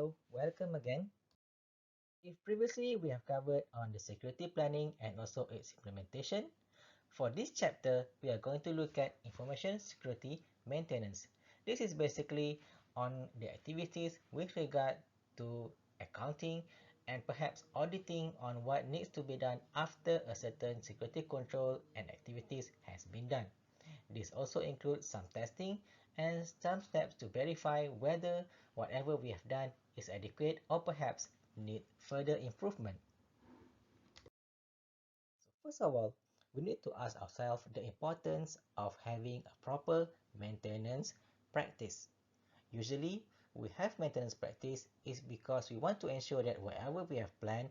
Hello, welcome again. If previously we have covered on the security planning and also its implementation, for this chapter we are going to look at information security maintenance. This is basically on the activities with regard to accounting and perhaps auditing on what needs to be done after a certain security control and activities has been done. This also includes some testing and some steps to verify whether whatever we have done is adequate or perhaps need further improvement. So first of all, we need to ask ourselves the importance of having a proper maintenance practice. Usually, we have maintenance practice is because we want to ensure that whatever we have planned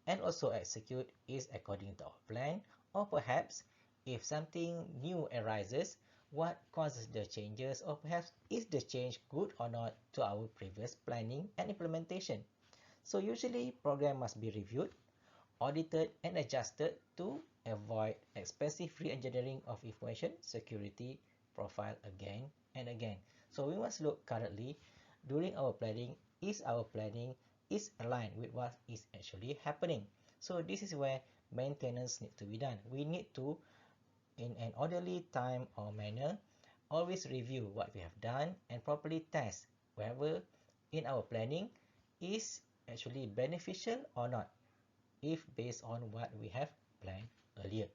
and also execute is according to our plan, or perhaps if something new arises, what causes the changes, or perhaps is the change good or not to our previous planning and implementation. So usually program must be reviewed, audited and adjusted to avoid expensive re-engineering of information security profile again and again. So we must look currently during our planning, is our planning is aligned with what is actually happening. So this is where maintenance needs to be done. We need to, in an orderly time or manner, always review what we have done and properly test whether in our planning is actually beneficial or not if based on what we have planned earlier.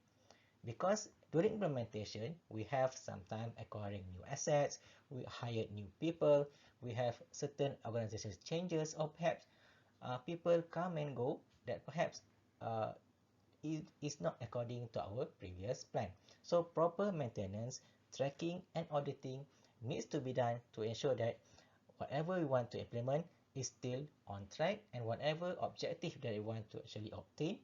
Because during implementation, we have sometimes acquiring new assets, we hired new people, we have certain organizational changes, or perhaps people come and go that perhaps uh, is not according to our previous plan. So proper maintenance, tracking, and auditing needs to be done to ensure that whatever we want to implement is still on track and whatever objective that we want to actually obtain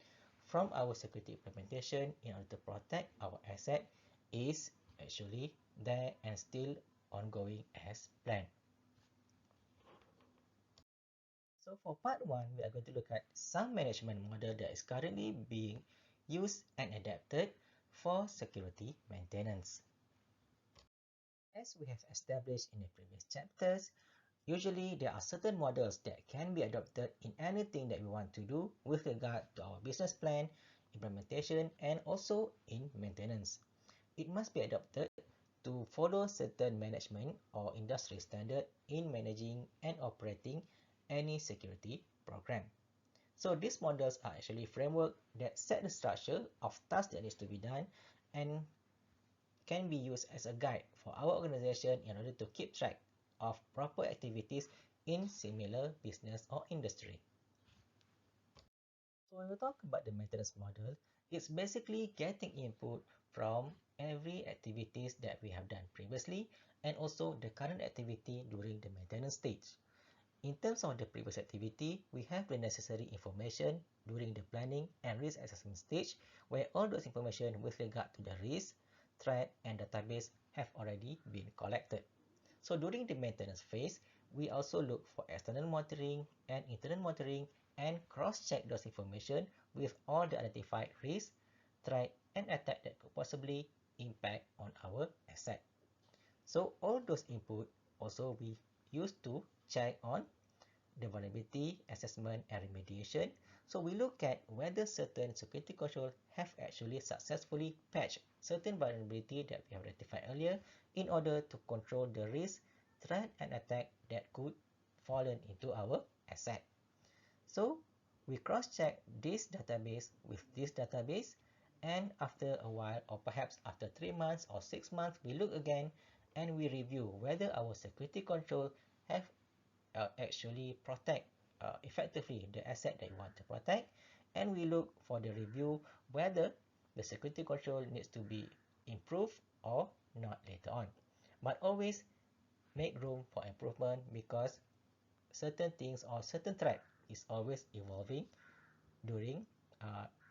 from our security implementation in order to protect our asset is actually there and still ongoing as planned. So for part 1, we are going to look at some management model that is currently being used and adapted for security maintenance. As we have established in the previous chapters, usually there are certain models that can be adopted in anything that we want to do with regard to our business plan, implementation, and also in maintenance. It must be adopted to follow certain management or industry standard in managing and operating any security program. So these models are actually framework that set the structure of tasks that needs to be done and can be used as a guide for our organization in order to keep track of proper activities in similar business or industry. So when we talk about the maintenance model, it's basically getting input from every activities that we have done previously and also the current activity during the maintenance stage. In terms of the previous activity, we have the necessary information during the planning and risk assessment stage where all those information with regard to the risk, threat, and database have already been collected. So during the maintenance phase, we also look for external monitoring and internal monitoring and cross-check those information with all the identified risks, threat, and attack that could possibly impact on our asset. So all those input also we use to check on the vulnerability assessment and remediation. So we look at whether certain security controls have actually successfully patched certain vulnerability that we have identified earlier in order to control the risk, threat, and attack that could fallen into our asset. So we cross-check this database with this database, and after a while or perhaps after 3 months or 6 months, we look again and we review whether our security control have actually protect effectively the asset that you want to protect, and we look for the review whether the security control needs to be improved or not later on. But always make room for improvement because certain things or certain threat is always evolving during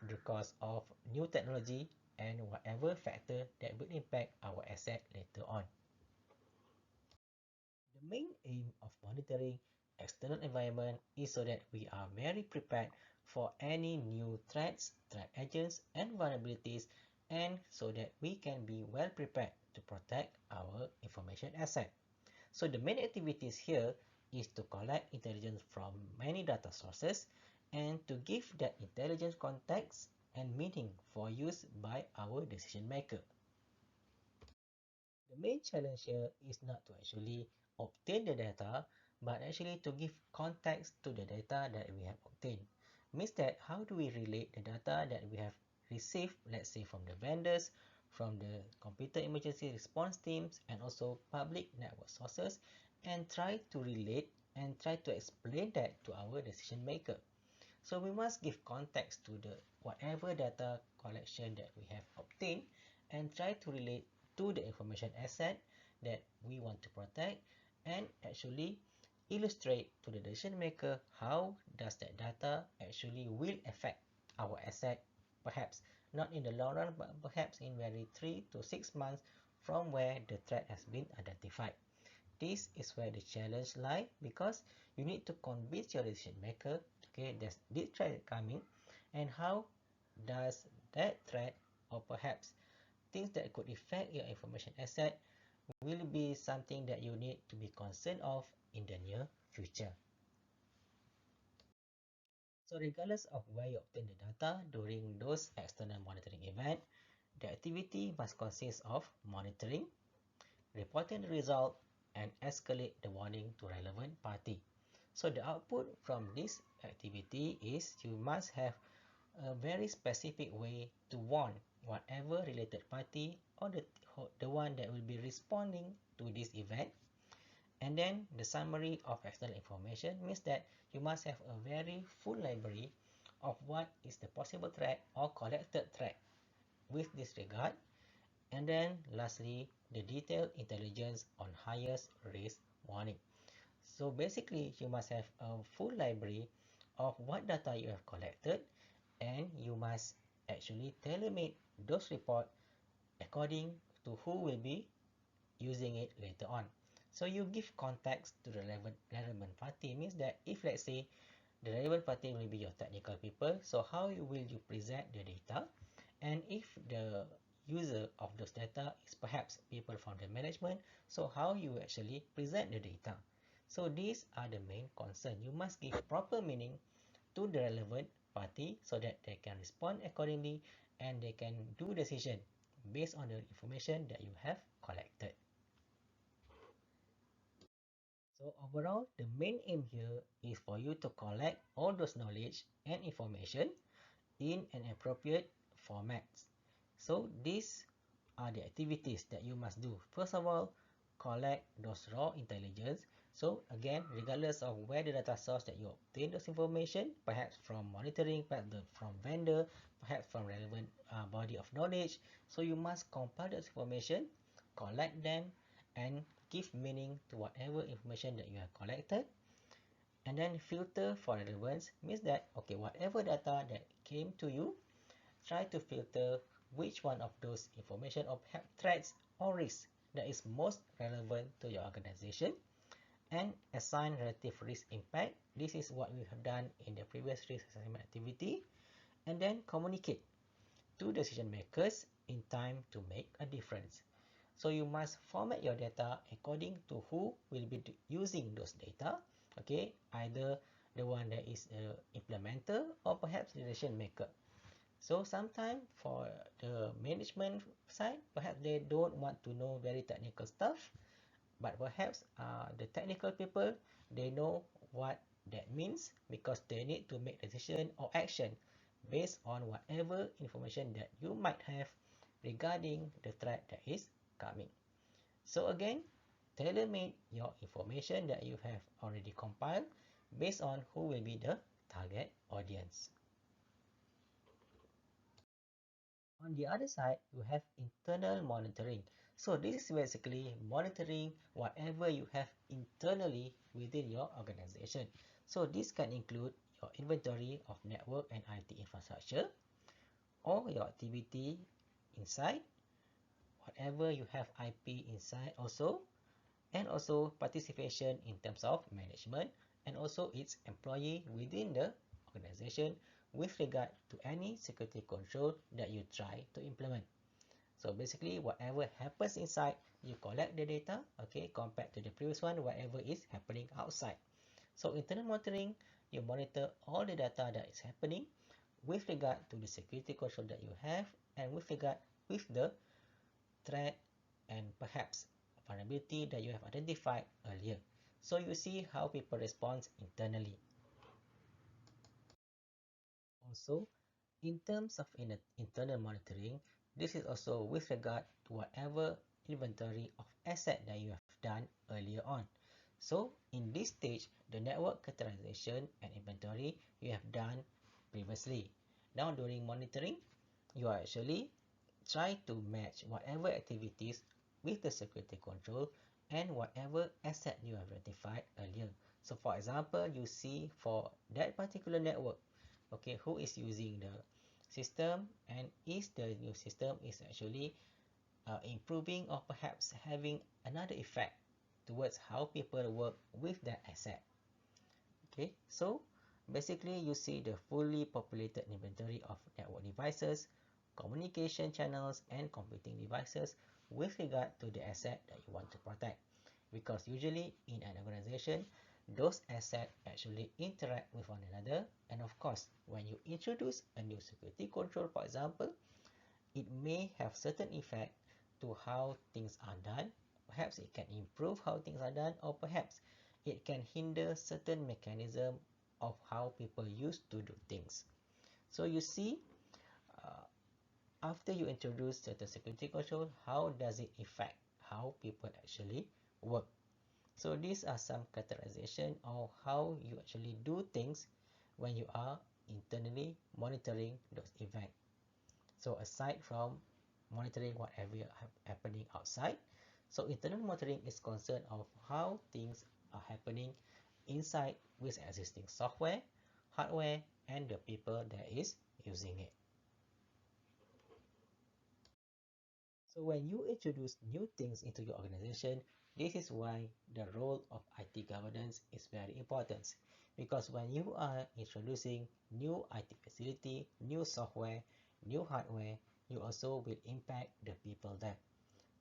the course of new technology and whatever factor that will impact our asset later on. The main aim of monitoring external environment is so that we are very prepared for any new threats, threat agents, and vulnerabilities, and so that we can be well prepared to protect our information asset. So the main activities here is to collect intelligence from many data sources and to give that intelligence context and meaning for use by our decision maker. The main challenge here is not to actually obtain the data, but actually to give context to the data that we have obtained. Means that how do we relate the data that we have received, let's say from the vendors, from the computer emergency response teams, and also public network sources, and try to relate and try to explain that to our decision maker. So we must give context to the whatever data collection that we have obtained and try to relate to the information asset that we want to protect and actually illustrate to the decision maker how does that data actually will affect our asset, perhaps not in the long run, but perhaps in very 3 to 6 months from where the threat has been identified. This is where the challenge lies because you need to convince your decision maker, okay, there's this threat coming, and how does that threat or perhaps things that could affect your information asset will be something that you need to be concerned of in the near future. So regardless of where you obtain the data during those external monitoring events, the activity must consist of monitoring, reporting the result, and escalate the warning to relevant party. So the output from this activity is you must have a very specific way to warn whatever related party or the one that will be responding to this event. And then the summary of external information means that you must have a very full library of what is the possible threat or collected threat with this regard. And then lastly, the detailed intelligence on highest risk warning. So basically, you must have a full library of what data you have collected and you must actually tailor-make those reports according to who will be using it later on. So you give context to the relevant party means that if let's say the relevant party will be your technical people, so how will you present the data? And if the user of those data is perhaps people from the management, so how you actually present the data? So these are the main concern. You must give proper meaning to the relevant party so that they can respond accordingly and they can do decision based on the information that you have collected. So overall, the main aim here is for you to collect all those knowledge and information in an appropriate format. So these are the activities that you must do. First of all, collect those raw intelligence. So again, regardless of where the data source that you obtain those information, perhaps from monitoring, perhaps from vendor, perhaps from relevant body of knowledge. So you must compile those information, collect them, and give meaning to whatever information that you have collected. And then filter for relevance means that, okay, whatever data that came to you, try to filter which one of those information or perhaps threats or risks that is most relevant to your organization and assign relative risk impact. This is what we have done in the previous risk assessment activity. And then communicate to decision makers in time to make a difference. So you must format your data according to who will be using those data. Okay, either the one that is the implementer or perhaps the decision maker. So sometimes for the management side, perhaps they don't want to know very technical stuff, but perhaps the technical people, they know what that means because they need to make decision or action based on whatever information that you might have regarding the threat that is coming. So again, tailor-make your information that you have already compiled based on who will be the target audience. On the other side, you have internal monitoring. So this is basically monitoring whatever you have internally within your organization. So this can include your inventory of network and IT infrastructure or your activity inside, whatever you have IP inside also, and also participation in terms of management and also its employee within the organization with regard to any security control that you try to implement. So basically, whatever happens inside, you collect the data, okay, compared to the previous one, whatever is happening outside. So internal monitoring, you monitor all the data that is happening with regard to the security control that you have and with regard with the threat and perhaps vulnerability that you have identified earlier. So you see how people respond internally. Also, in terms of internal monitoring, this is also with regard to whatever inventory of asset that you have done earlier on. So in this stage, the network characterization and inventory you have done previously. Now during monitoring, you are actually try to match whatever activities with the security control and whatever asset you have identified earlier. So for example, you see for that particular network, okay, who is using the system and is the new system is actually improving or perhaps having another effect towards how people work with that asset. Okay, so basically you see the fully populated inventory of network devices, communication channels, and computing devices with regard to the asset that you want to protect. Because usually in an organization, those assets actually interact with one another. And of course, when you introduce a new security control, for example, it may have certain effect to how things are done. Perhaps it can improve how things are done, or perhaps it can hinder certain mechanism of how people used to do things. So you see, uh, after you introduce certain security control, how does it affect how people actually work? So these are some categorization of how you actually do things when you are internally monitoring those events. So aside from monitoring whatever happening outside, so internal monitoring is concerned of how things are happening inside with existing software, hardware, and the people that is using it. So when you introduce new things into your organization, this is why the role of IT governance is very important. Because when you are introducing new IT facility, new software, new hardware, you also will impact the people there.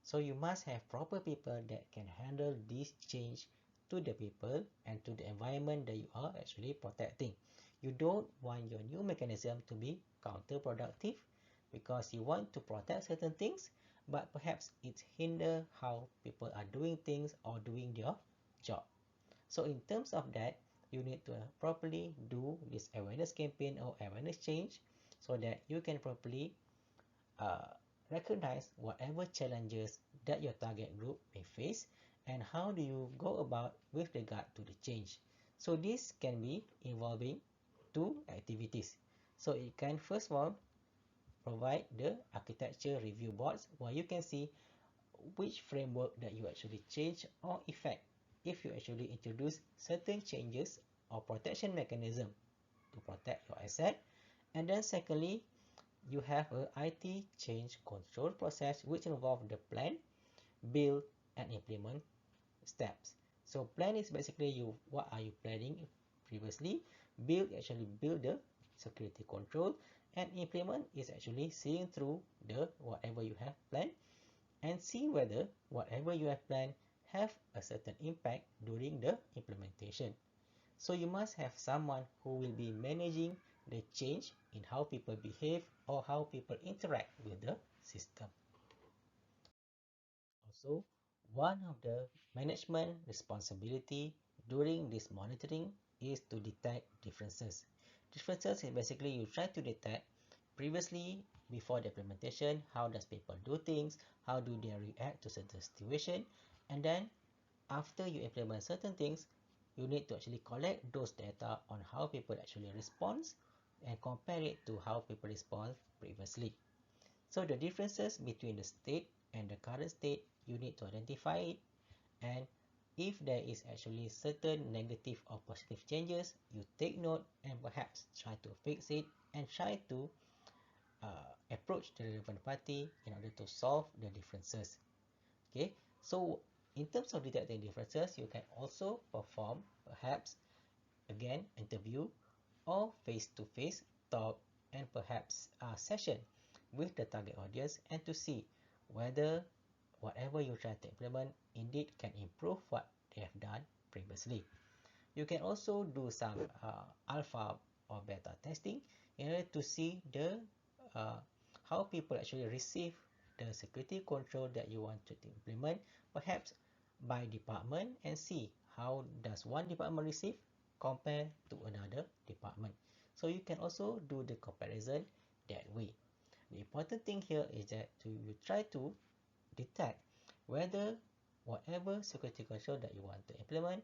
So you must have proper people that can handle this change to the people and to the environment that you are actually protecting. You don't want your new mechanism to be counterproductive because you want to protect certain things, but perhaps it hinder how people are doing things or doing their job. So in terms of that, you need to properly do this awareness campaign or awareness change so that you can properly uh, recognize whatever challenges that your target group may face and how do you go about with regard to the change. So this can be involving two activities. So it can first of all provide the architecture review boards where you can see which framework that you actually change or effect if you actually introduce certain changes or protection mechanism to protect your asset. And then secondly, you have a IT change control process which involve the plan, build, and implement steps. So plan is basically what are you planning previously. Build actually build the security control, and implement is actually seeing through the whatever you have planned and see whether whatever you have planned have a certain impact during the implementation. So you must have someone who will be managing the change in how people behave or how people interact with the system. Also, one of the management responsibility during this monitoring is to detect differences. Differences is basically you try to detect previously before the implementation, how does people do things, how do they react to certain situation, and then after you implement certain things, you need to actually collect those data on how people actually respond and compare it to how people respond previously. So the differences between the state and the current state, you need to identify it, and if there is actually certain negative or positive changes, you take note and perhaps try to fix it and try to approach the relevant party in order to solve the differences. Okay, so in terms of detecting differences, you can also perform perhaps again interview or face-to-face talk and perhaps a session with the target audience and to see whether whatever you try to implement indeed can improve what they have done previously. You can also do some alpha or beta testing in order to see uh, how people actually receive the security control that you want to implement, perhaps by department, and see how does one department receive compared to another department. So you can also do the comparison that way. The important thing here is that you try to detect whether whatever security control that you want to implement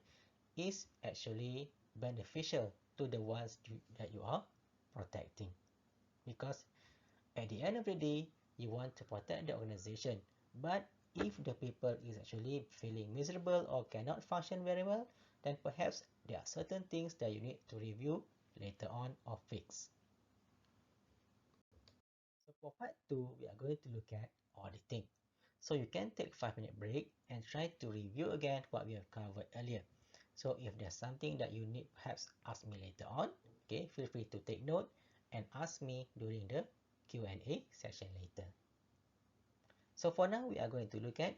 is actually beneficial to the ones that you are protecting. Because at the end of the day, you want to protect the organization. But if the people is actually feeling miserable or cannot function very well, then perhaps there are certain things that you need to review later on or fix. So for part 2, we are going to look at auditing. So you can take 5-minute break and try to review again what we have covered earlier. So if there's something that you need, perhaps ask me later on. Okay, feel free to take note and ask me during the Q&A session later. So for now, we are going to look at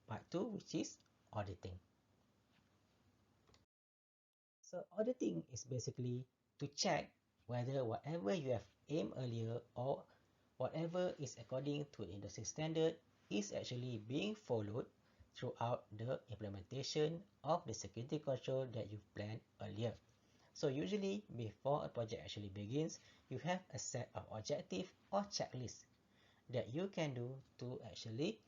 part 2, which is auditing. So auditing is basically to check whether whatever you have aimed earlier or whatever is according to industry standard is actually being followed throughout the implementation of the security control that you've planned earlier. So usually before a project actually begins, you have a set of objective or checklist that you can do to actually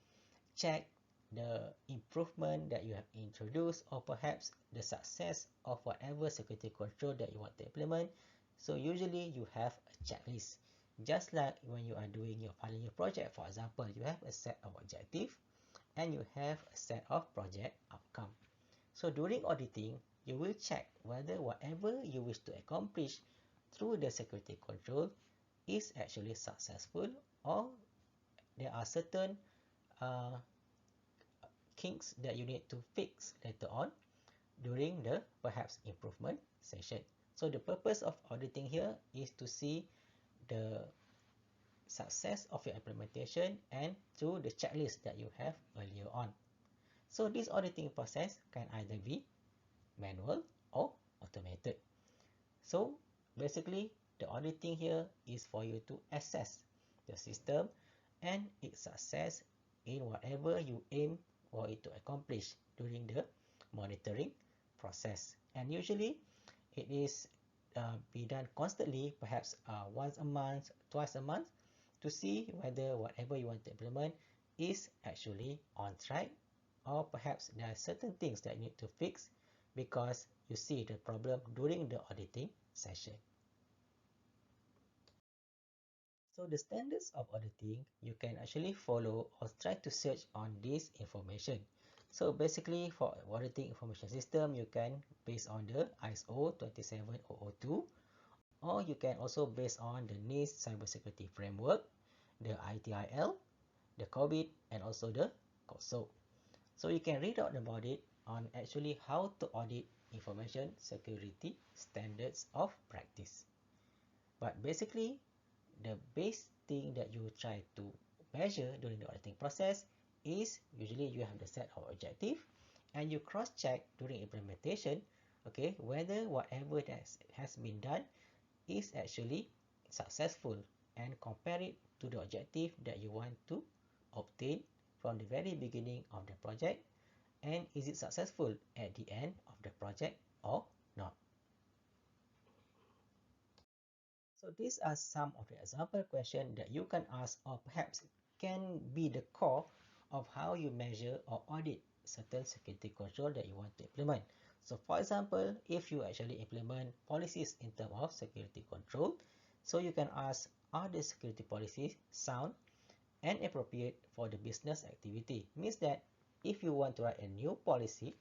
check the improvement that you have introduced, or perhaps the success of whatever security control that you want to implement. So usually you have a checklist. Just like when you are doing your final year project, for example, you have a set of objective and you have a set of project outcome. So during auditing, you will check whether whatever you wish to accomplish through the security control is actually successful, or there are certain uh, kinks that you need to fix later on during the perhaps improvement session. So the purpose of auditing here is to see the success of your implementation and through the checklist that you have earlier on. So this auditing process can either be manual or automated. So basically the auditing here is for you to assess the system and its success in whatever you aim for it to accomplish during the monitoring process. And usually it is be done constantly, perhaps once a month, twice a month, to see whether whatever you want to implement is actually on track, or perhaps there are certain things that you need to fix because you see the problem during the auditing session. So the standards of auditing, you can actually follow or try to search on this information. So basically for auditing information system, you can based on the ISO 27002, or you can also based on the NIST cybersecurity framework, the ITIL, the COVID, and also the COSO. So you can read out about it on actually how to audit information security standards of practice. But basically, the base thing that you try to measure during the auditing process is usually you have the set of objective and you cross-check during implementation, okay, whether whatever that has been done is actually successful, and compare it to the objective that you want to obtain from the very beginning of the project, and is it successful at the end of the project or not. So these are some of the example questions that you can ask, or perhaps can be the core of how you measure or audit certain security control that you want to implement. So for example, if you actually implement policies in terms of security control, so you can ask, are the security policies sound and appropriate for the business activity? Means that if you want to write a new policy,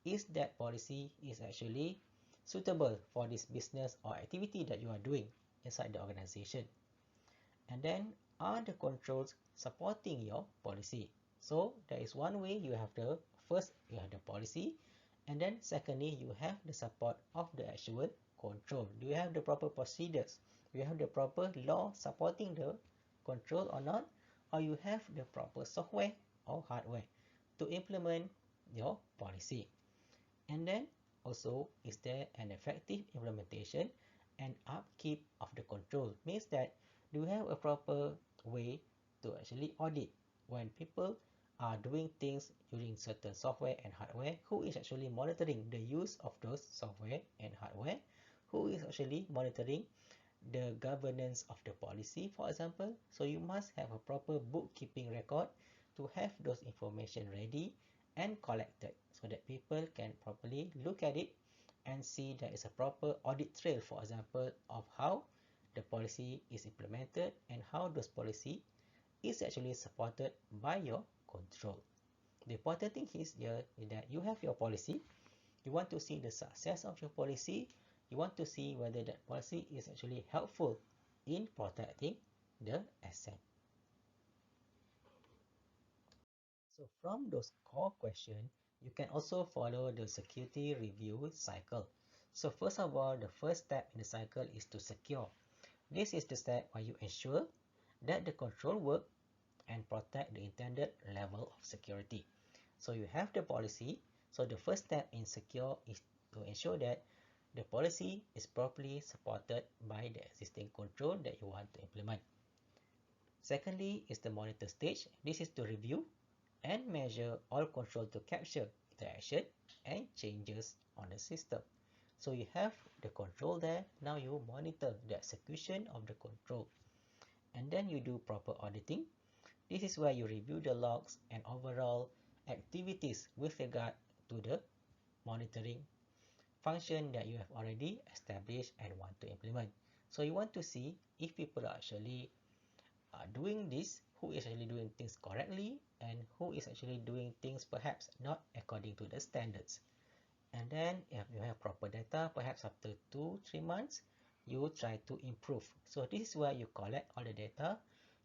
is that policy is actually suitable for this business or activity that you are doing inside the organization? And then, are the controls supporting your policy? So there is one way, you have the first, you have the policy, and then secondly, you have the support of the actual control. Do you have the proper procedures? Do you have the proper law supporting the control or not? Or you have the proper software or hardware to implement your policy. And then also, is there an effective implementation and upkeep of the control? Means that do you have a proper way to actually audit when people are doing things using certain software and hardware? Who is actually monitoring the use of those software and hardware? Who is actually monitoring the governance of the policy, for example? So you must have a proper bookkeeping record to have those information ready and collected so that people can properly look at it and see there is a proper audit trail, for example, of how the policy is implemented and how those policy is actually supported by your control. The important thing is here is that you have your policy. You want to see the success of your policy. You want to see whether that policy is actually helpful in protecting the asset. So from those core questions, you can also follow the security review cycle. So first of all, the first step in the cycle is to secure. This is the step where you ensure that the control work and protect the intended level of security. So you have the policy. So the first step in secure is to ensure that the policy is properly supported by the existing control that you want to implement. Secondly is the monitor stage. This is to review and measure all control to capture interaction and changes on the system. So you have the control there. Now you monitor the execution of the control. And then you do proper auditing. This is where you review the logs and overall activities with regard to the monitoring function that you have already established and want to implement. So you want to see if people are actually doing this, who is actually doing things correctly and who is actually doing things perhaps not according to the standards. And then if you have proper data, perhaps after 2-3 months, you try to improve. So this is where you collect all the data,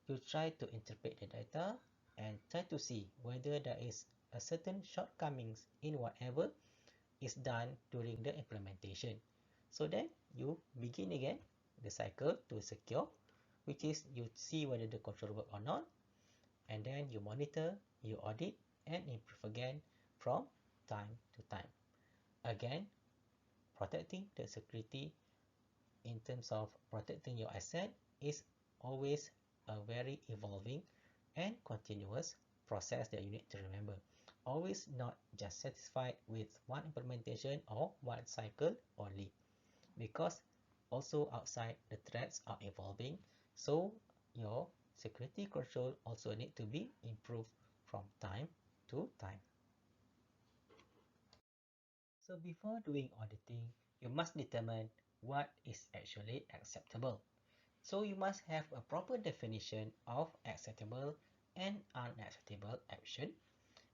you try to interpret the data and try to see whether there is a certain shortcomings in whatever is done during the implementation. So then you begin again the cycle to secure, which is you see whether the control work or not, and then you monitor, you audit, and improve again from time to time. Again, protecting the security in terms of protecting your asset is always a very evolving and continuous process that you need to remember. Always not just satisfied with one implementation or one cycle only, because also outside the threats are evolving, so your security control also need to be improved from time to time. So before doing auditing, you must determine what is actually acceptable. So you must have a proper definition of acceptable and unacceptable action,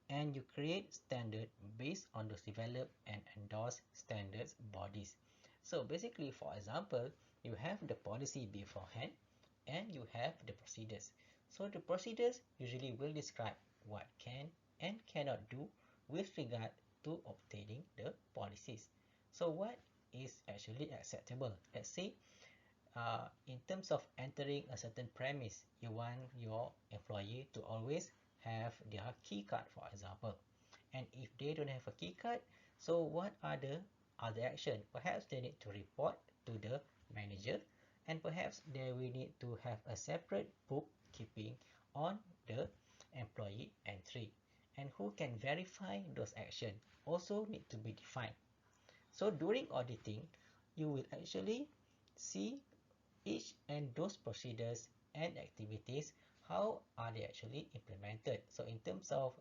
and you create standard based on those developed and endorsed standards bodies. So basically, for example, you have the policy beforehand and you have the procedures. So the procedures usually will describe what can and cannot do with regard to obtaining the policies. So what is actually acceptable? Let's say in terms of entering a certain premise, you want your employee to always have their key card, for example. And if they don't have a key card, so what are the other action? Perhaps they need to report to the manager, and perhaps they will need to have a separate bookkeeping on the employee entry. And who can verify those actions also need to be defined. So during auditing, you will actually see each and those procedures and activities, how are they actually implemented. So in terms of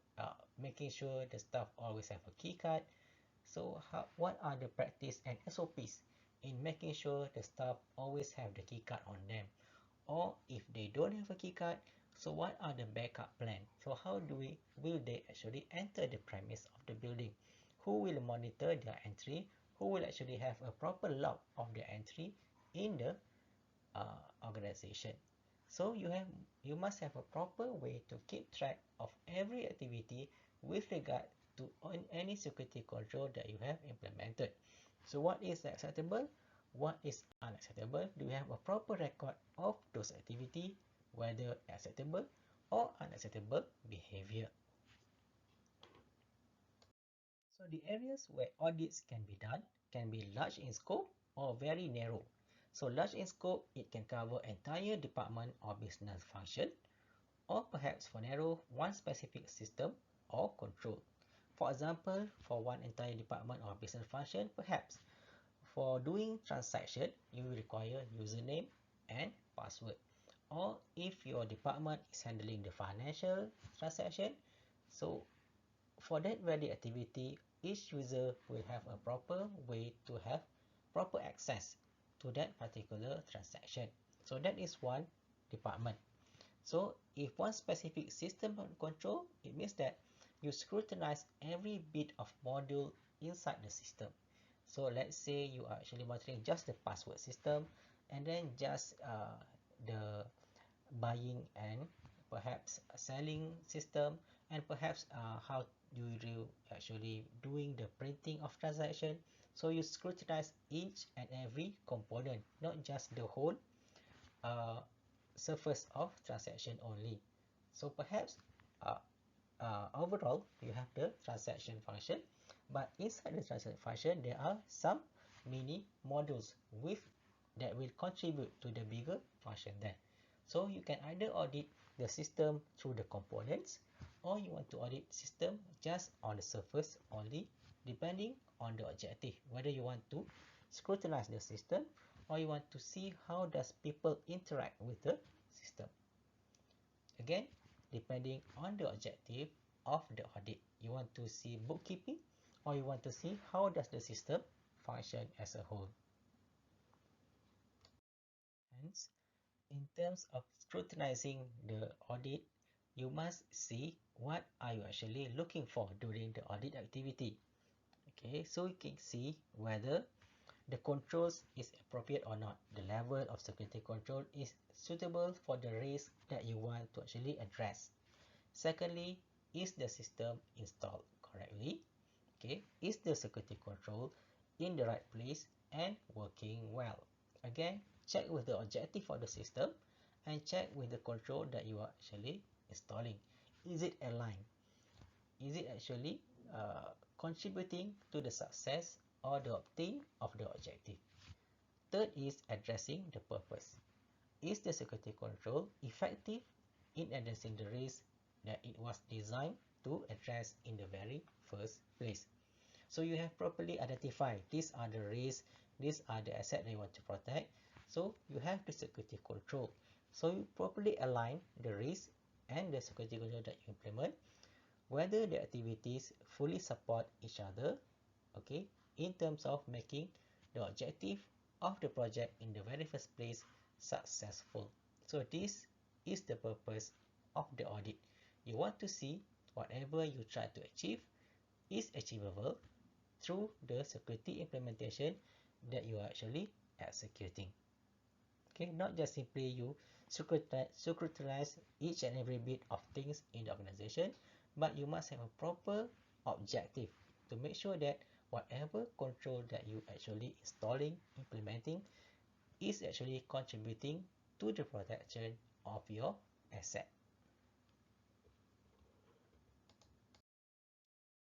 making sure the staff always have a key card, so what are the practice and SOPs in making sure the staff always have the key card on them? Or if they don't have a key card, so what are the backup plan? So how will they actually enter the premise of the building? Who will monitor their entry? Who will actually have a proper log of their entry in the organization? So you must have a proper way to keep track of every activity with regard to any security control that you have implemented. So what is acceptable? What is unacceptable? Do you have a proper record of those activity, whether acceptable or unacceptable behavior? So the areas where audits can be done can be large in scope or very narrow. So large in scope, it can cover entire department or business function, or perhaps for narrow, one specific system or control. For example, for one entire department or business function, perhaps for doing transaction, you will require username and password. Or if your department is handling the financial transaction, so for that very activity, each user will have a proper way to have proper access to that particular transaction. So that is one department. So if one specific system control, it means that you scrutinize every bit of module inside the system. So let's say you are actually monitoring just the password system, and then just the buying and perhaps selling system, and perhaps how do you actually doing the printing of transaction. So you scrutinize each and every component, not just the whole uh, surface of transaction only. So perhaps uh, overall you have the transaction function, but inside the transaction function there are some mini modules with that will contribute to the bigger function there. So you can either audit the system through the components, or you want to audit system just on the surface only, depending on the objective, whether you want to scrutinize the system or you want to see how does people interact with the system. Again, depending on the objective of the audit, you want to see bookkeeping or you want to see how does the system function as a whole. Hence, in terms of scrutinizing the audit, you must see what are you actually looking for during the audit activity. Okay, so you can see whether the controls is appropriate or not. The level of security control is suitable for the risk that you want to actually address. Secondly, is the system installed correctly? Okay, is the security control in the right place and working well? Again, check with the objective of the system and check with the control that you are actually installing. Is it aligned? Is it actually contributing to the success or the obtain of the objective? Third is addressing the purpose. Is the security control effective in addressing the risk that it was designed to address in the very first place? So you have properly identified these are the risks, these are the assets that you want to protect. So you have the security control. So you properly align the risk and the security control that you implement, whether the activities fully support each other, okay, in terms of making the objective of the project in the very first place successful. So this is the purpose of the audit. You want to see whatever you try to achieve is achievable through the security implementation that you are actually executing. Okay, not just simply you scrutinize each and every bit of things in the organization, but you must have a proper objective to make sure that whatever control that you actually installing, implementing, is actually contributing to the protection of your asset.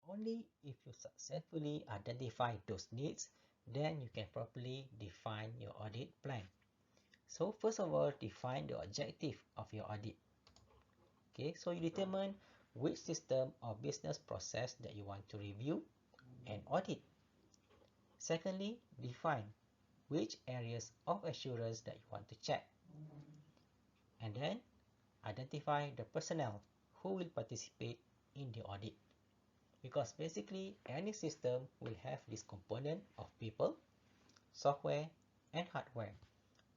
Only if you successfully identify those needs, then you can properly define your audit plan. So first of all, define the objective of your audit. Okay, so you determine which system or business process that you want to review and audit. Secondly, define which areas of assurance that you want to check. And then identify the personnel who will participate in the audit. Because basically any system will have this component of people, software, and hardware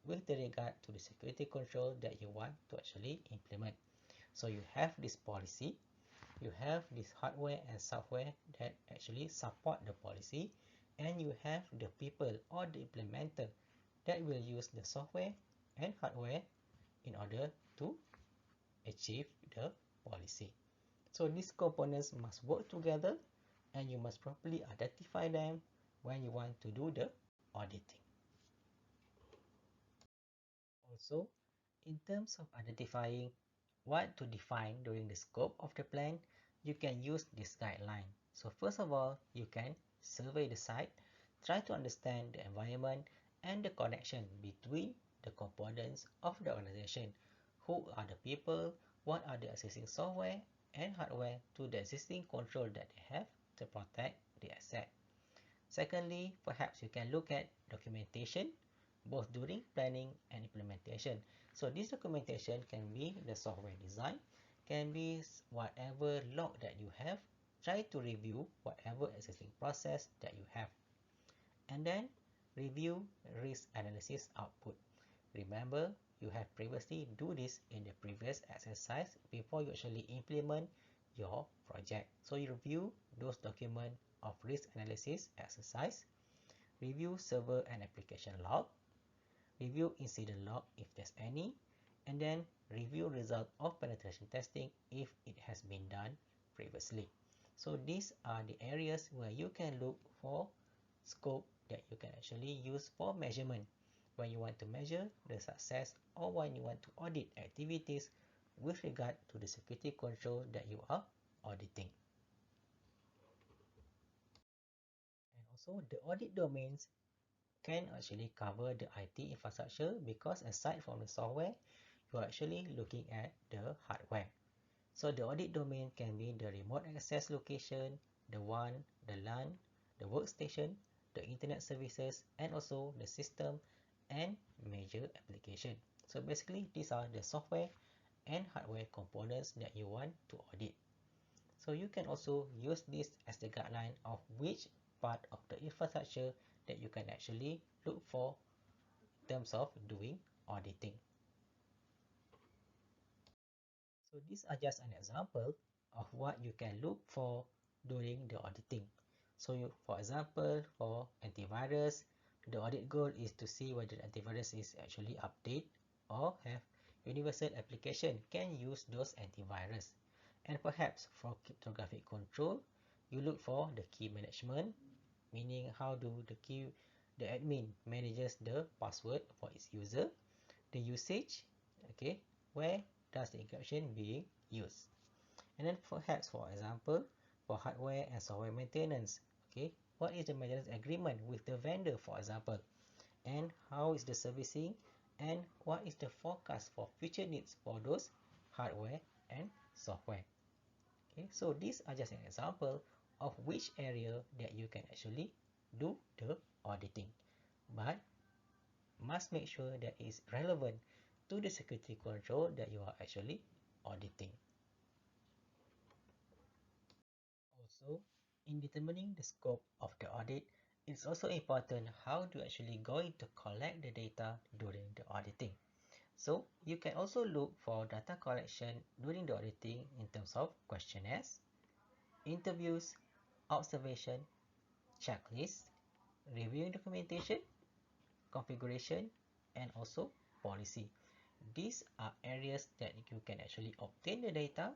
with regard to the security control that you want to actually implement. So you have this policy, you have this hardware and software that actually support the policy, and you have the people or the implementer that will use the software and hardware in order to achieve the policy. So these components must work together and you must properly identify them when you want to do the auditing. Also, in terms of identifying what to define during the scope of the plan, you can use this guideline. So first of all, you can survey the site, try to understand the environment and the connection between the components of the organization. Who are the people, what are the existing software and hardware to the existing control that they have to protect the asset. Secondly, perhaps you can look at documentation, both during planning and implementation. So this documentation can be the software design, can be whatever log that you have. Try to review whatever existing process that you have. And then review risk analysis output. Remember, you have previously do this in the previous exercise before you actually implement your project. So you review those documents of risk analysis exercise, review server and application log, review incident log if there's any, and then review result of penetration testing if it has been done previously. So these are the areas where you can look for scope that you can actually use for measurement when you want to measure the success or when you want to audit activities with regard to the security control that you are auditing. And also the audit domains can actually cover the IT infrastructure because aside from the software, you are actually looking at the hardware. So the audit domain can be the remote access location, the WAN, the LAN, the workstation, the internet services, and also the system and major application. So basically, these are the software and hardware components that you want to audit. So you can also use this as the guideline of which part of the infrastructure that you can actually look for in terms of doing auditing. So these are just an example of what you can look for during the auditing. So for example, for antivirus, the audit goal is to see whether the antivirus is actually updated or have universal application can use those antivirus. And perhaps for cryptographic control, you look for the key management, meaning how do the admin manages the password for its user, the usage, okay, where does the encryption being used. And then perhaps for example, for hardware and software maintenance, okay, what is the maintenance agreement with the vendor, for example, and how is the servicing and what is the forecast for future needs for those hardware and software. Okay, so these are just an example of which area that you can actually do the auditing, but must make sure that it's relevant to the security control that you are actually auditing. Also, in determining the scope of the audit, it's also important how to actually going to collect the data during the auditing. So you can also look for data collection during the auditing in terms of questionnaires, interviews, observation, checklist, reviewing documentation, configuration, and also policy. These are areas that you can actually obtain the data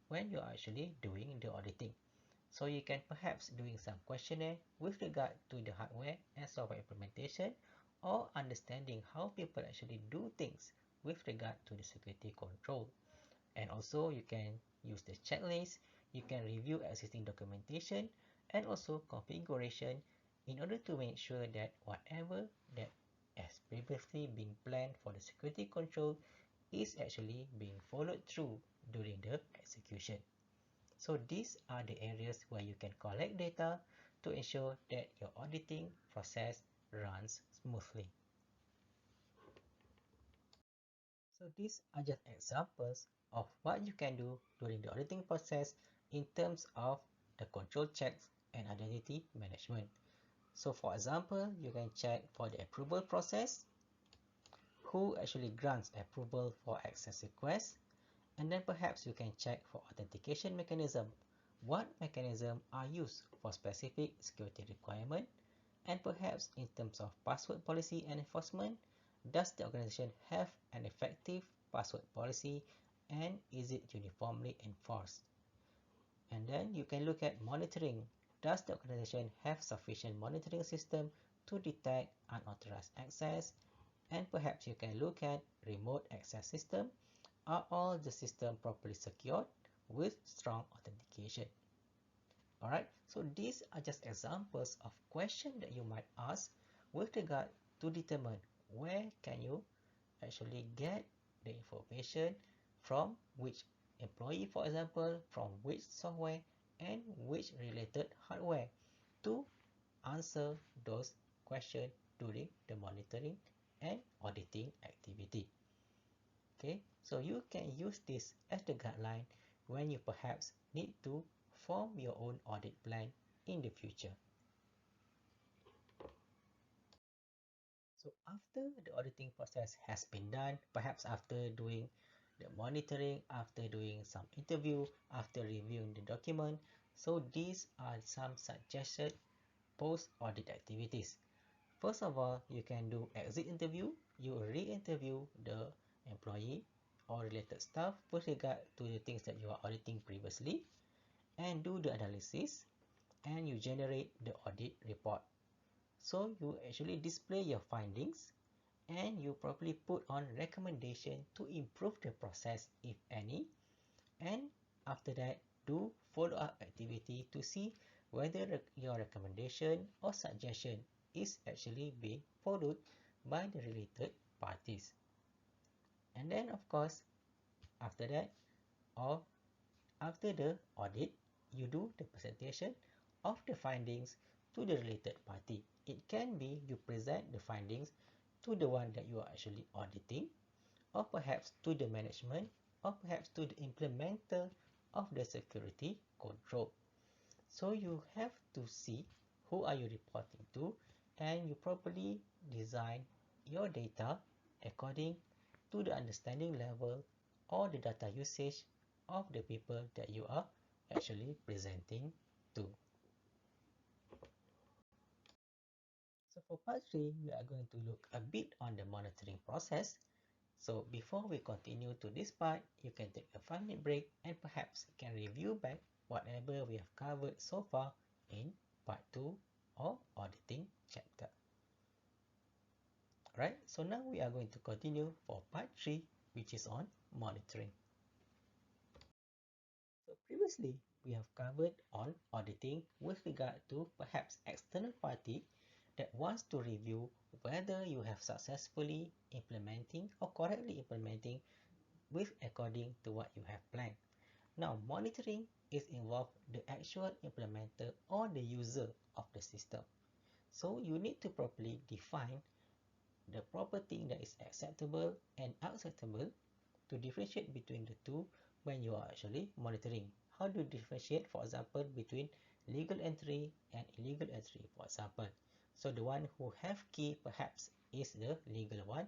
when you are actually doing the auditing. So you can perhaps doing some questionnaire with regard to the hardware and software implementation or understanding how people actually do things with regard to the security control. And also you can use the checklist, you can review existing documentation and also configuration in order to make sure that whatever that has previously been planned for the security control is actually being followed through during the execution. So these are the areas where you can collect data to ensure that your auditing process runs smoothly. So these are just examples of what you can do during the auditing process in terms of the control checks and identity management. So for example, you can check for the approval process, who actually grants approval for access requests, and then perhaps you can check for authentication mechanism. What mechanisms are used for specific security requirement? And perhaps in terms of password policy and enforcement, does the organization have an effective password policy and is it uniformly enforced? And then you can look at monitoring. Does the organization have sufficient monitoring system to detect unauthorized access? And perhaps you can look at remote access system. Are all the systems properly secured with strong authentication? Alright, so these are just examples of questions that you might ask with regard to determine where can you actually get the information from which employee, for example, from which software and which related hardware to answer those questions during the monitoring and auditing activity. Okay, so you can use this as the guideline when you perhaps need to form your own audit plan in the future. So after the auditing process has been done, perhaps after doing the monitoring, after doing some interview, after reviewing the document, so these are some suggested post-audit activities. First of all, you can do exit interview. You re-interview the employee or related staff with regard to the things that you are auditing previously and do the analysis and you generate the audit report. So you actually display your findings and you probably put on recommendation to improve the process if any, and after that do follow-up activity to see whether your recommendation or suggestion is actually being followed by the related parties. And then of course after that, or after the audit, you do the presentation of the findings to the related party. It can be you present the findings to the one that you are actually auditing, or perhaps to the management, or perhaps to the implementer of the security control. So you have to see who are you reporting to, and you properly design your data according to the understanding level or the data usage of the people that you are actually presenting to. So for part 3, we are going to look a bit on the monitoring process. So before we continue to this part, you can take a 5-minute break and perhaps can review back whatever we have covered so far in part 2 or auditing chapter. Right, so now we are going to continue for part 3, which is on monitoring. So previously, we have covered on auditing with regard to perhaps external party that wants to review whether you have successfully implementing or correctly implementing with according to what you have planned. Now, monitoring is involved the actual implementer or the user of the system. So you need to properly define the proper thing that is acceptable and unacceptable to differentiate between the two when you are actually monitoring. How do you differentiate, for example, between legal entry and illegal entry, for example? So the one who have key perhaps is the legal one,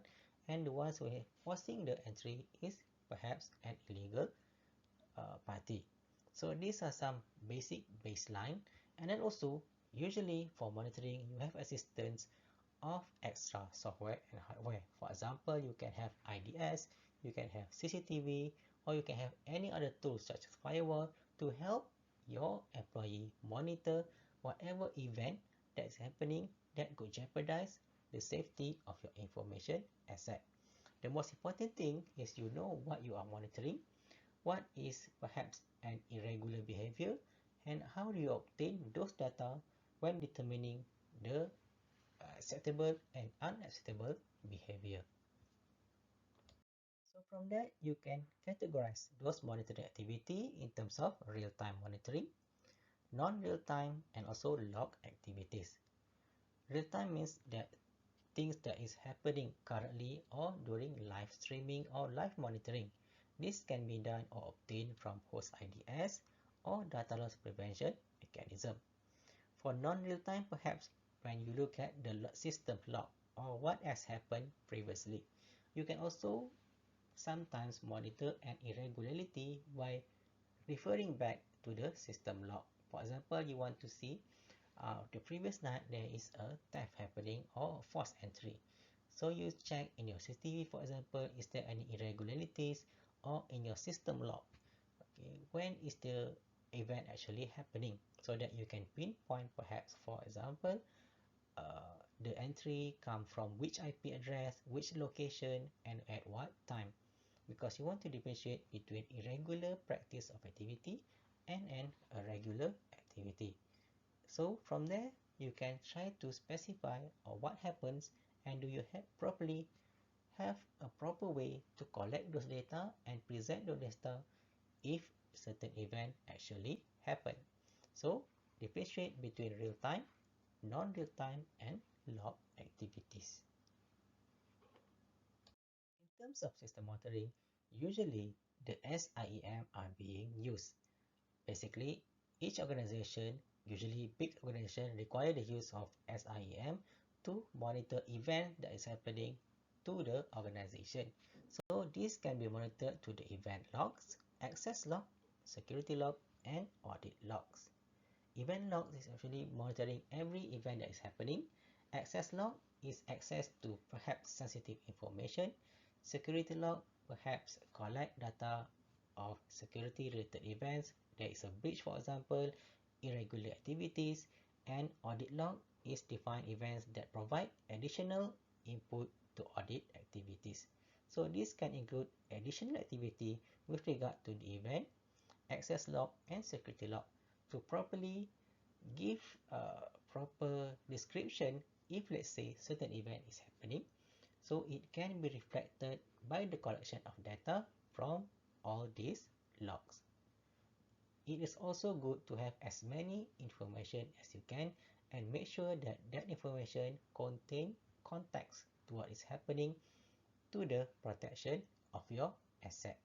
and the ones who are forcing the entry is perhaps an illegal party. So these are some basic baseline, and then also usually for monitoring you have assistance of extra software and hardware. For example, you can have IDS, you can have CCTV, or you can have any other tools such as firewall to help your employee monitor whatever event that is happening that could jeopardize the safety of your information asset. The most important thing is you know what you are monitoring, what is perhaps an irregular behavior, and how do you obtain those data when determining the acceptable and unacceptable behavior. So from that, you can categorize those monitoring activity in terms of real-time monitoring, non-real-time, and also log activities. Real-time means that things that is happening currently or during live streaming or live monitoring. This can be done or obtained from host IDS or data loss prevention mechanism. For non-real-time, perhaps when you look at the system log or what has happened previously. You can also sometimes monitor an irregularity by referring back to the system log. For example, you want to see the previous night there is a theft happening or forced entry. So you check in your CCTV, for example, is there any irregularities, or in your system log. Okay, when is the event actually happening, so that you can pinpoint perhaps, for example, the entry come from which IP address, which location, and at what time, because you want to differentiate between irregular practice of activity and an irregular activity. So from there, you can try to specify what happens and do you properly have a proper way to collect those data and present those data if certain event actually happen. So differentiate between real-time, non-real-time, and log activities. In terms of system monitoring, usually the SIEM are being used. Basically, each organization, usually big organization, require the use of SIEM to monitor event that is happening to the organization. So this can be monitored to the event logs, access log, security log, and audit logs. Event log is actually monitoring every event that is happening. Access log is access to perhaps sensitive information. Security log perhaps collect data of security related events. There is a breach, for example, irregular activities, and audit log is defined events that provide additional input to audit activities. So this can include additional activity with regard to the event, access log, and security log to properly give a proper description if let's say certain event is happening, so it can be reflected by the collection of data from all these logs. It is also good to have as many information as you can and make sure that that information contain context to what is happening to the protection of your asset.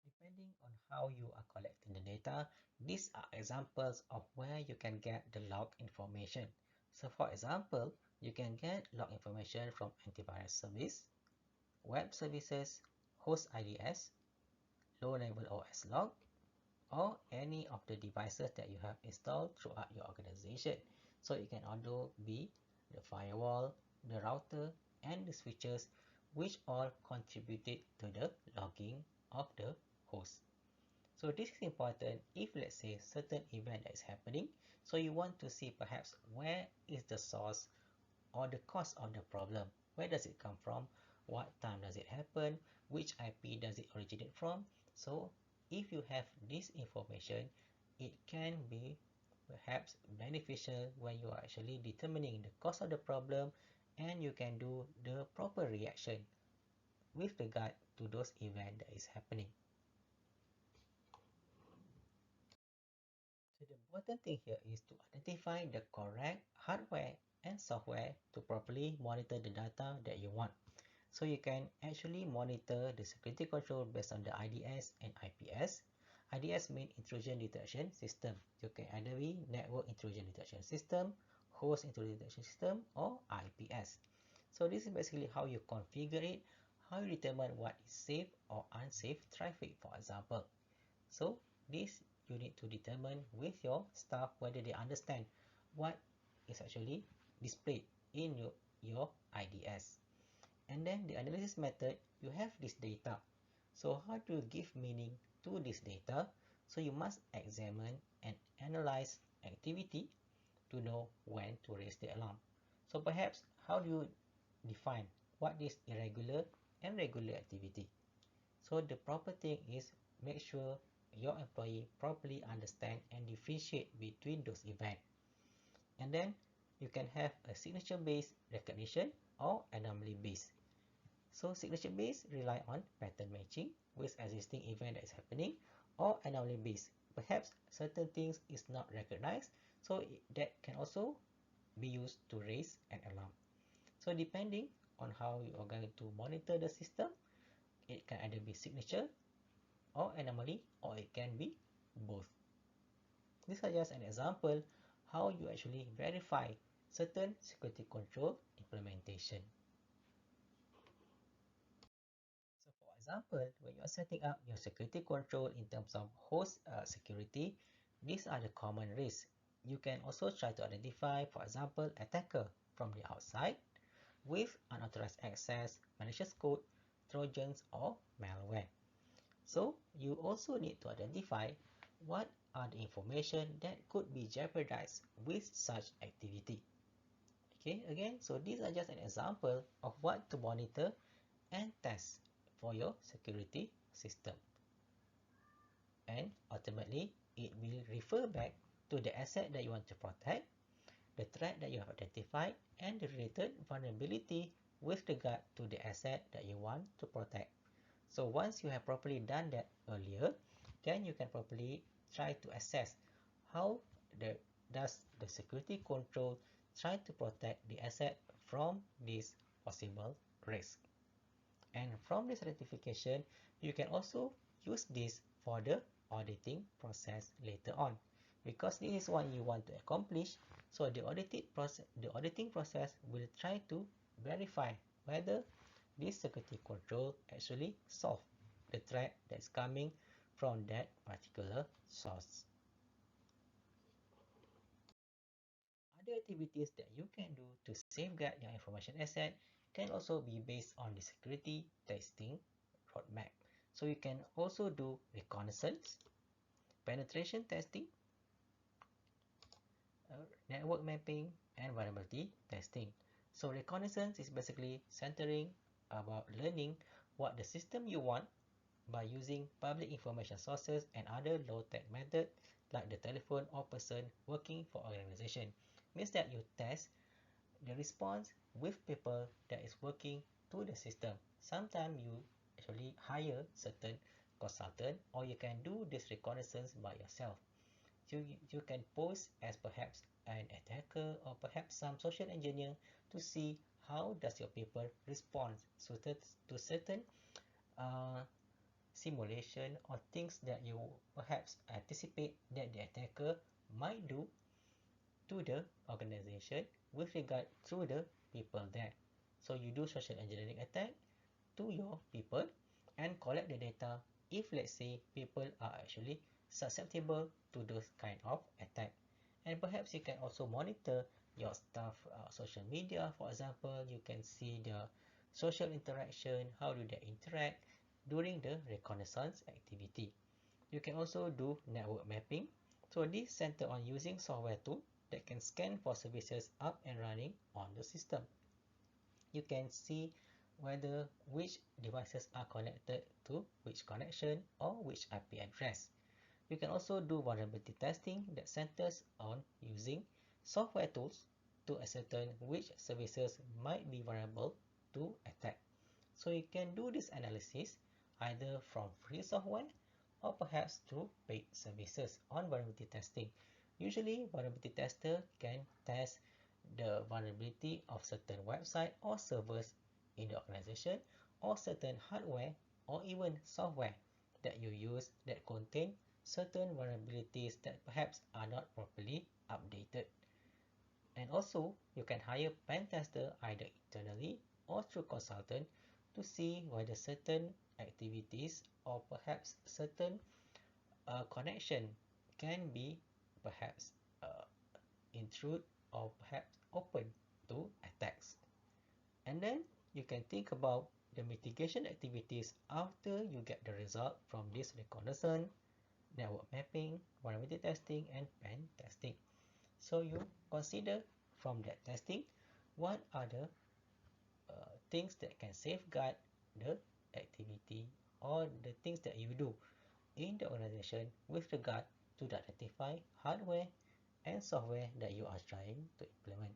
Depending on how you are collecting the data, these are examples of where you can get the log information. So for example, you can get log information from antivirus service, web services, host IDS, low-level OS log, or any of the devices that you have installed throughout your organization. So it can also be the firewall, the router, and the switches, which all contributed to the logging of the host. So this is important if let's say certain event that is happening. So you want to see perhaps where is the source or the cause of the problem. Where does it come from? What time does it happen? Which IP does it originate from? So if you have this information, it can be perhaps beneficial when you are actually determining the cause of the problem and you can do the proper reaction with regard to those events that is happening. So the important thing here is to identify the correct hardware and software to properly monitor the data that you want. So you can actually monitor the security control based on the IDS and IPS. IDS means intrusion detection system. You can either be network intrusion detection system, host intrusion detection system, or IPS. So this is basically how you configure it, how you determine what is safe or unsafe traffic, for example. So this you need to determine with your staff whether they understand what is actually displayed in your IDS. And then the analysis method, you have this data. So how to give meaning to this data? So you must examine and analyze activity to know when to raise the alarm. So perhaps how do you define what is irregular and regular activity? So the proper thing is make sure your employee properly understand and differentiate between those events. And then you can have a signature-based recognition or anomaly-based. So signature-based rely on pattern matching with existing event that is happening, or anomaly-based. Perhaps certain things is not recognized, so that can also be used to raise an alarm. So depending on how you are going to monitor the system, it can either be signature or anomaly, or it can be both. These are just an example how you actually verify certain security control implementation. So for example, when you are setting up your security control in terms of host security, these are the common risks. You can also try to identify, for example, attacker from the outside with unauthorized access, malicious code, trojans, or malware. So you also need to identify what are the information that could be jeopardized with such activity. Okay, again, so these are just an example of what to monitor and test for your security system. And ultimately, it will refer back to the asset that you want to protect, the threat that you have identified, and the related vulnerability with regard to the asset that you want to protect. So once you have properly done that earlier, then you can properly try to assess how does the security control try to protect the asset from this possible risk. And from this identification, you can also use this for the auditing process later on, because this is what you want to accomplish. So the auditing process will try to verify whether this security control actually solve the threat that's coming from that particular source. Other activities that you can do to safeguard your information asset can also be based on the security testing roadmap. So you can also do reconnaissance, penetration testing, network mapping, and vulnerability testing. So reconnaissance is basically centering about learning what the system you want by using public information sources and other low-tech methods like the telephone or person working for organization. Means that you test the response with people that is working to the system. Sometimes you actually hire certain consultant, or you can do this reconnaissance by yourself. You can pose as perhaps an attacker or perhaps some social engineer to see how does your people respond to certain uh, simulation or things that you perhaps anticipate that the attacker might do to the organization with regard to the people there. So you do social engineering attack to your people and collect the data if let's say people are actually susceptible to those kind of attack. And perhaps you can also monitor your staff social media. For example, you can see the social interaction, how do they interact during the reconnaissance activity. You can also do network mapping. So this center on using software tool that can scan for services up and running on the system. You can see whether which devices are connected to which connection or which IP address. You can also do vulnerability testing that centers on using software tools to ascertain which services might be vulnerable to attack. So you can do this analysis either from free software or perhaps through paid services on vulnerability testing. Usually, vulnerability tester can test the vulnerability of certain website or servers in the organization, or certain hardware or even software that you use that contain certain vulnerabilities that perhaps are not properly updated. And also, you can hire pen tester either internally or through consultant to see whether certain activities or perhaps certain connection can be perhaps intrude or perhaps open to attacks. And then you can think about the mitigation activities after you get the result from this reconnaissance, network mapping, vulnerability testing, and pen testing. So you consider from that testing what are the things that can safeguard the activity or the things that you do in the organization with regard to the identified hardware and software that you are trying to implement.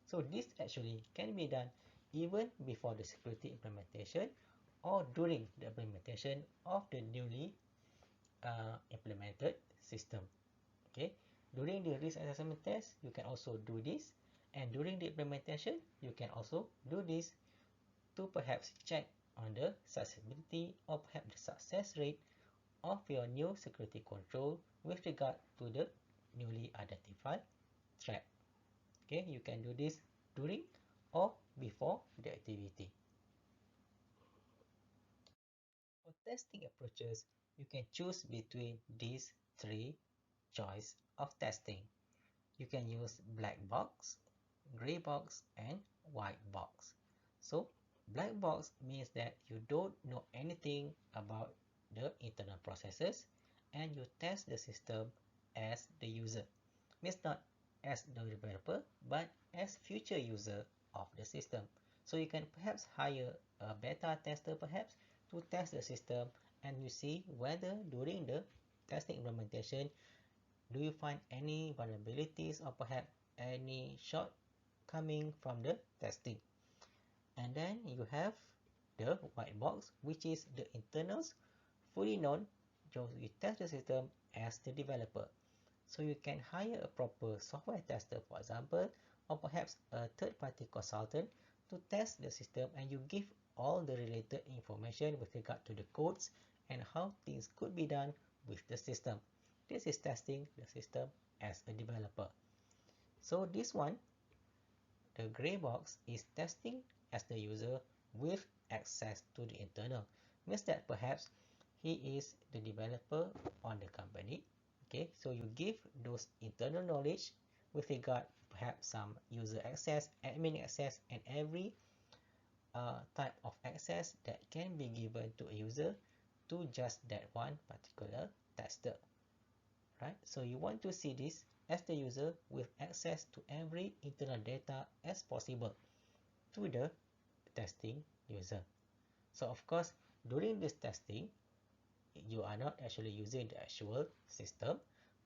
So this actually can be done even before the security implementation or during the implementation of the newly implemented system. Okay, during the risk assessment test, you can also do this, and during the implementation, you can also do this to perhaps check on the accessibility or perhaps the success rate of your new security control with regard to the newly identified threat. Okay, you can do this during or before the activity. For testing approaches, you can choose between these three choice of testing. You can use black box, gray box, and white box. So black box means that you don't know anything about the internal processes and you test the system as the user. Means not as the developer but as future user of the system. So you can perhaps hire a beta tester perhaps to test the system, and you see whether during the testing implementation Do you find any vulnerabilities or perhaps any shortcoming from the testing? And then you have the white box, which is the internals fully known. So you test the system as the developer. So you can hire a proper software tester, for example, or perhaps a third-party consultant to test the system, and you give all the related information with regard to the codes and how things could be done with the system. This is testing the system as a developer. So this one, the gray box, is testing as the user with access to the internal. Means that perhaps he is the developer on the company. Okay, so you give those internal knowledge with regard perhaps some user access, admin access, and every type of access that can be given to a user to just that one particular tester. Right? So you want to see this as the user with access to every internal data as possible to the testing user. So of course, during this testing, you are not actually using the actual system,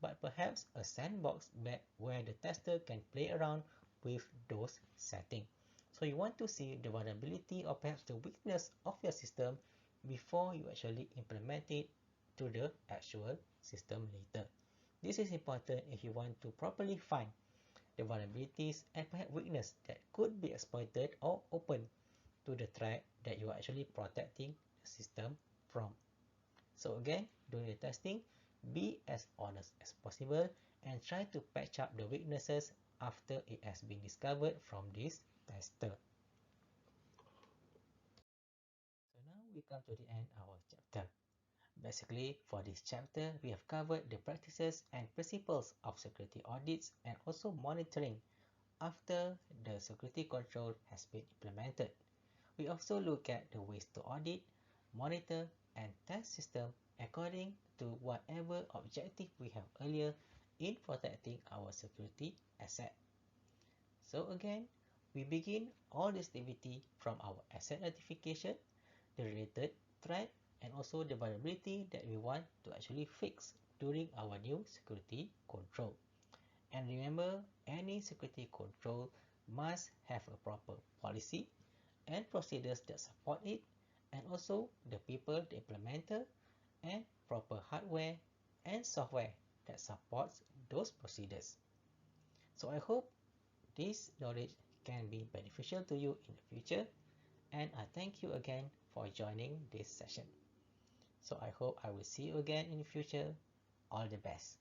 but perhaps a sandbox where the tester can play around with those settings. So you want to see the vulnerability or perhaps the weakness of your system before you actually implement it to the actual system later. This is important if you want to properly find the vulnerabilities and perhaps weakness that could be exploited or open to the threat that you are actually protecting the system from. So again, during the testing, be as honest as possible and try to patch up the weaknesses after it has been discovered from this tester. So now we come to the end of our chapter. Basically, for this chapter, we have covered the practices and principles of security audits and also monitoring after the security control has been implemented. We also look at the ways to audit, monitor, and test system according to whatever objective we have earlier in protecting our security asset. So again, we begin all this activity from our asset identification, the related threat, and also the vulnerability that we want to actually fix during our new security control. And remember, any security control must have a proper policy and procedures that support it, and also the people, the implementer, and proper hardware and software that supports those procedures. So I hope this knowledge can be beneficial to you in the future, and I thank you again for joining this session. So I hope I will see you again in the future. All the best.